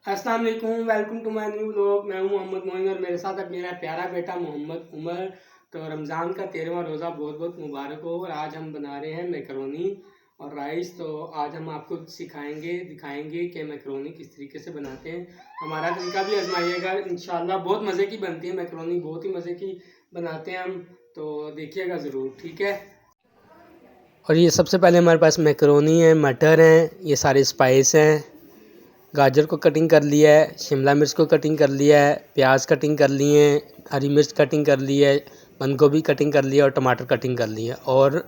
अस्सलाम वालेकुम, welcome to my new vlog. मैं हूं मोहम्मद मोइन और मेरे साथ अब मेरा प्यारा बेटा मोहम्मद उमर। तो रमज़ान का 13वां रोज़ा बहुत बहुत मुबारक हो। और आज हम बना रहे हैं मैकरोनी और राइस। तो आज हम आपको दिखाएंगे कि मैकरोनी किस तरीके से बनाते हैं। हमारा तरीका भी आजमाइएगा, इंशाल्लाह बहुत मज़े की बनती है मैकरोनी, बहुत ही मज़े की बनाते हैं हम। तो देखिएगा ज़रूर, ठीक है। और ये सबसे पहले हमारे पास मैकरोनी है, मटर हैं, ये सारे स्पाइस हैं, गाजर को कटिंग कर लिया है, शिमला मिर्च को कटिंग कर लिया है, प्याज कटिंग कर लिए हैं, हरी मिर्च कटिंग कर ली है, बंद गोभी कटिंग कर लिया और टमाटर कटिंग कर लिया और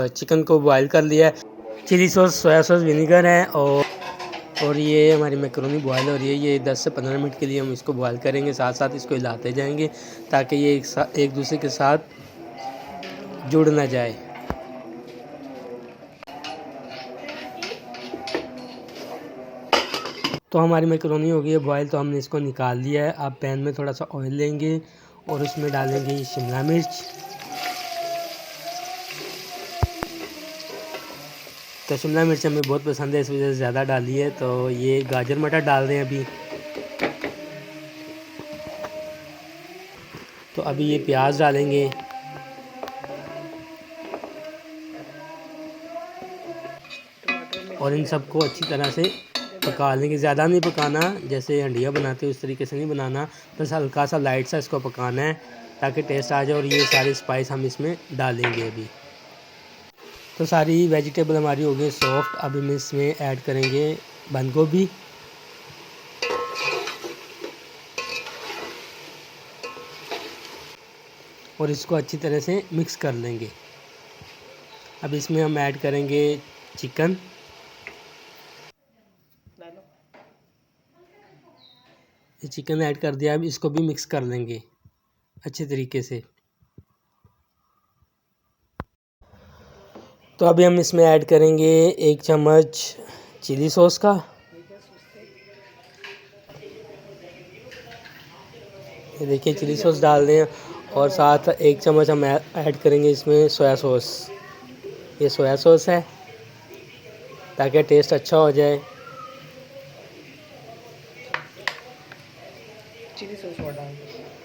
चिकन को बॉईल कर लिया है। Chilli sauce, soya sauce, vinegar है और ये हमारी मैकरोनी बॉयल हो रही है। ये 10 से 15 मिनट के लिए हम इसको बॉयल करेंगे, साथ साथ इसको हिलाते जाएंगे ताकि ये एक दूसरे के साथ जुड़ ना जाए। तो हमारी मैकरोनी हो गई है बॉयल, तो हमने इसको निकाल लिया है। अब पैन में थोड़ा सा ऑयल लेंगे और उसमें डालेंगे शिमला मिर्च। तो शिमला मिर्च हमें बहुत पसंद है, इस वजह से ज़्यादा डाली है। तो ये गाजर मटर डाल दें अभी। तो अभी ये प्याज डालेंगे और इन सबको अच्छी तरह से पका लेंगे। ज़्यादा नहीं पकाना, जैसे हंडिया बनाते हैं उस तरीके से नहीं बनाना, बस हल्का सा लाइट सा इसको पकाना है ताकि टेस्ट आ जाए। और ये सारे स्पाइस हम इसमें डालेंगे अभी। तो सारी वेजिटेबल हमारी हो गई सॉफ्ट। अब हम इसमें ऐड करेंगे बंद गोभी और इसको अच्छी तरह से मिक्स कर लेंगे। अब इसमें हम ऐड करेंगे चिकन। ये चिकन ऐड कर दिया, अब इसको भी मिक्स कर लेंगे अच्छे तरीके से। तो अभी हम इसमें ऐड करेंगे 1 चम्मच चिली सॉस का। ये देखिए चिली सॉस डाल दें और साथ 1 चम्मच हम ऐड करेंगे इसमें सोया सॉस। ये सोया सॉस है ताकि टेस्ट अच्छा हो जाए। चिली सॉस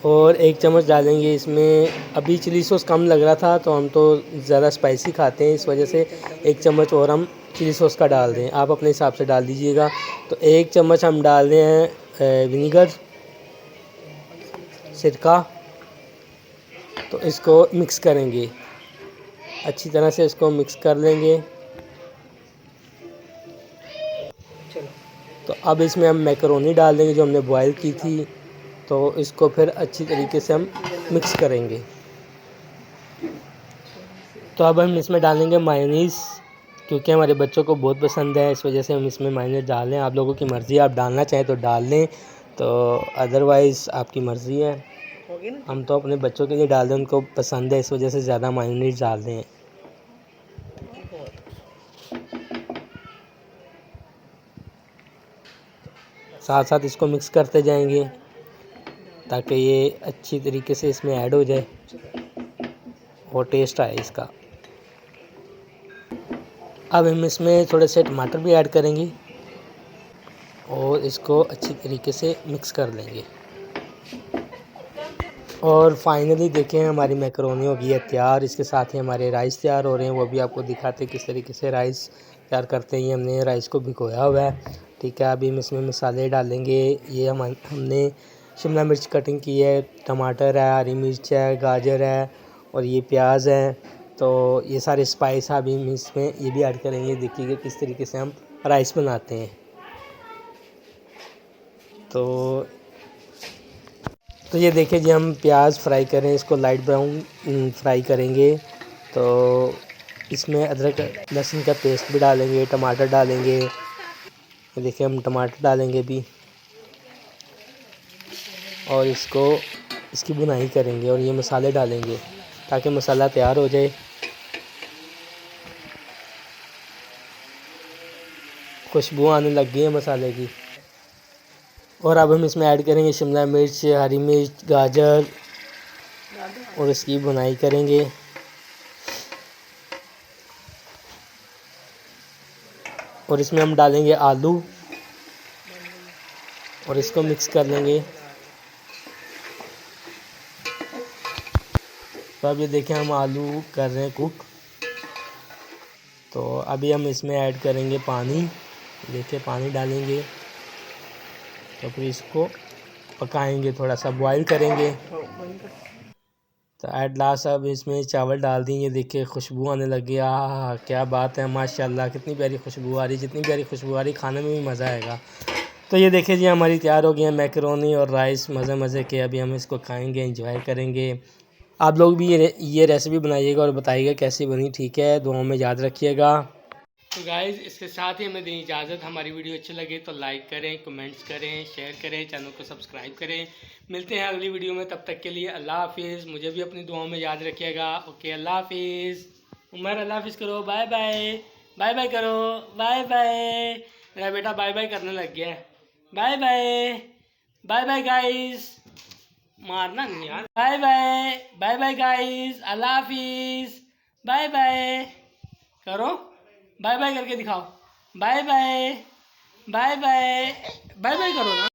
और 1 चम्मच डालेंगे इसमें। अभी चिली सॉस कम लग रहा था तो हम तो ज़्यादा स्पाइसी खाते हैं, इस वजह से 1 चम्मच और हम चिली सॉस का डाल दें। आप अपने हिसाब से डाल दीजिएगा। तो 1 चम्मच हम डाल रहे हैं विनीगर, सिरका। तो इसको मिक्स करेंगे अच्छी तरह से, इसको मिक्स कर लेंगे। तो अब इसमें हम मैकरोनी डाल देंगे जो हमने बॉयल की थी। तो इसको फिर अच्छी तरीके से हम मिक्स करेंगे। तो अब हम इसमें डालेंगे मायोनीज़, क्योंकि हमारे बच्चों को बहुत पसंद है, इस वजह से हम इसमें मायोनीज़ डाल लें। आप लोगों की मर्ज़ी, आप डालना चाहें तो डाल लें, तो अदरवाइज़ आपकी मर्ज़ी है। हम तो अपने बच्चों के लिए डाल दें, उनको पसंद है, इस वजह से ज़्यादा मायोनीज़ डाल दें। साथ साथ इसको मिक्स करते जाएंगे ताकि ये अच्छी तरीके से इसमें ऐड हो जाए और टेस्ट आए इसका। अब हम इसमें थोड़े से टमाटर भी ऐड करेंगे और इसको अच्छी तरीके से मिक्स कर लेंगे। और फाइनली देखें हमारी मैकरोनी हो गई है तैयार। इसके साथ ही हमारे राइस तैयार हो रहे हैं, वो भी आपको दिखाते हैं किस तरीके से राइस तैयार करते हैं। ये हमने राइस को भिगोया हुआ है, ठीक है। अभी हम इसमें मसाले डालेंगे। ये हमने शिमला मिर्च कटिंग की है, टमाटर है, हरी मिर्च है, गाजर है और ये प्याज है। तो ये सारे स्पाइस अभी हम इसमें ये भी ऐड करेंगे। देखिए किस तरीके से हम राइस बनाते हैं। तो ये देखिए जी, हम प्याज फ्राई करें, इसको लाइट ब्राउन फ्राई करेंगे। तो इसमें अदरक लहसुन का पेस्ट भी डालेंगे, टमाटर डालेंगे। ये देखिए हम टमाटर डालेंगे भी और इसकी भुनाई करेंगे और ये मसाले डालेंगे ताकि मसाला तैयार हो जाए। खुशबू आने लग गई है मसाले की। और अब हम इसमें ऐड करेंगे शिमला मिर्च, हरी मिर्च, गाजर और इसकी भुनाई करेंगे। और इसमें हम डालेंगे आलू और इसको मिक्स कर लेंगे। तो अब ये देखें हम आलू कर रहे हैं कुक। तो अभी हम इसमें ऐड करेंगे पानी। देखिए पानी डालेंगे, तो फिर इसको पकाएंगे, थोड़ा सा बॉईल करेंगे। तो एट लास्ट अब इसमें चावल डाल देंगे। देखिए खुशबू आने लगी। आहा, क्या बात है, माशाल्लाह कितनी प्यारी खुशबू आ रही, जितनी प्यारी खुशबू आ रही खाने में भी मज़ा आएगा। तो ये देखिए जी हमारी तैयार हो गई है मैकरोनी और राइस मज़े मज़े के। अभी हम इसको खाएंगे, एंजॉय करेंगे। आप लोग भी ये रेसिपी बनाइएगा और बताइएगा कैसी बनी। ठीक है, दुआओं में याद रखिएगा। तो गाइज़ इसके साथ ही हमें दें इजाज़त। हमारी वीडियो अच्छी लगे तो लाइक करें, कमेंट्स करें, शेयर करें, चैनल को सब्सक्राइब करें। मिलते हैं अगली वीडियो में, तब तक के लिए अल्लाह हाफिज़। मुझे भी अपनी दुआओं में याद रखिएगा। ओके, अल्लाह हाफिज़। उमर अल्लाह हाफिज़ करो, बाय बाय। बाय बाय करो, बाय बाय। मेरा बेटा बाय बाय करने लग गया है। Bye bye, bye bye guys. मारना नहीं यार। Bye bye, bye bye guys, Allah हाफिज़। बाय बाय करो, बाय बाय करके दिखाओ। Bye bye, bye bye, bye bye करो ना।